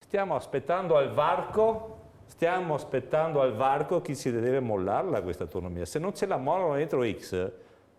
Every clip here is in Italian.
Stiamo aspettando al varco chi si deve mollarla questa autonomia. Se non ce la mollano entro X,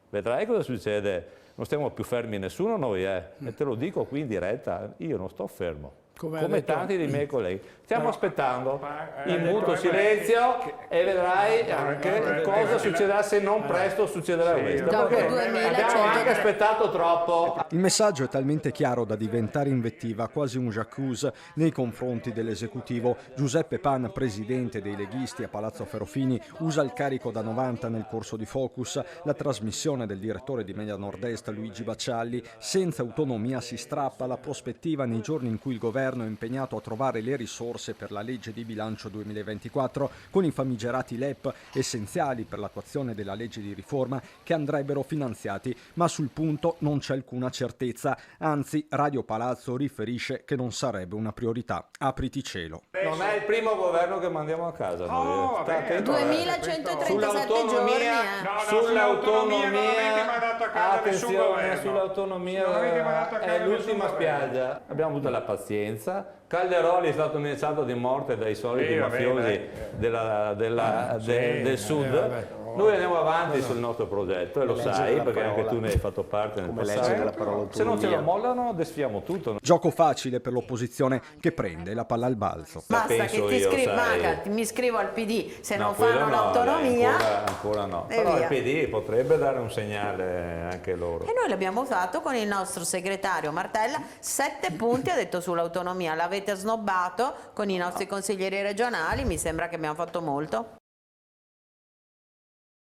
vedrai cosa succede. Non stiamo più fermi nessuno noi, E te lo dico qui in diretta, io non sto fermo. Come tanti dei miei colleghi. Stiamo aspettando in muto silenzio e vedrai anche cosa succederà se non presto succederà questo. Perché abbiamo anche aspettato troppo. Il messaggio è talmente chiaro da diventare invettiva, quasi un j'accuse nei confronti dell'esecutivo. Giuseppe Pan, presidente dei leghisti a Palazzo Ferrofini, usa il carico da 90 nel corso di Focus. La trasmissione del direttore di Media Nord-Est Luigi Baccialli: senza autonomia si strappa la prospettiva nei giorni in cui il governo è impegnato a trovare le risorse per la legge di bilancio 2024 con i famigerati LEP essenziali per l'attuazione della legge di riforma che andrebbero finanziati, ma sul punto non c'è alcuna certezza, anzi Radio Palazzo riferisce che non sarebbe una priorità. Apriti cielo. Non è il primo governo che mandiamo a casa noi. Sta attento, 2137 giorni. Sull'autonomia, non avete mandato a casa nessun governo. Sull'autonomia è l'ultima spiaggia. Abbiamo avuto la pazienza. Calderoli è stato minacciato di morte dai soliti mafiosi del sud. Noi andiamo avanti sul nostro progetto e lo sai perché anche tu ne hai fatto parte nel passato. Se non ce lo mollano desfiamo tutto. Gioco facile per l'opposizione che prende la palla al balzo. Basta che ti iscrivi, mi iscrivo al PD, se non fanno l'autonomia. Ancora no. Però il PD potrebbe dare un segnale anche loro. E noi l'abbiamo usato con il nostro segretario Martella, 7 punti ha detto sull'autonomia, l'avete snobbato con i nostri consiglieri regionali, mi sembra che abbiamo fatto molto.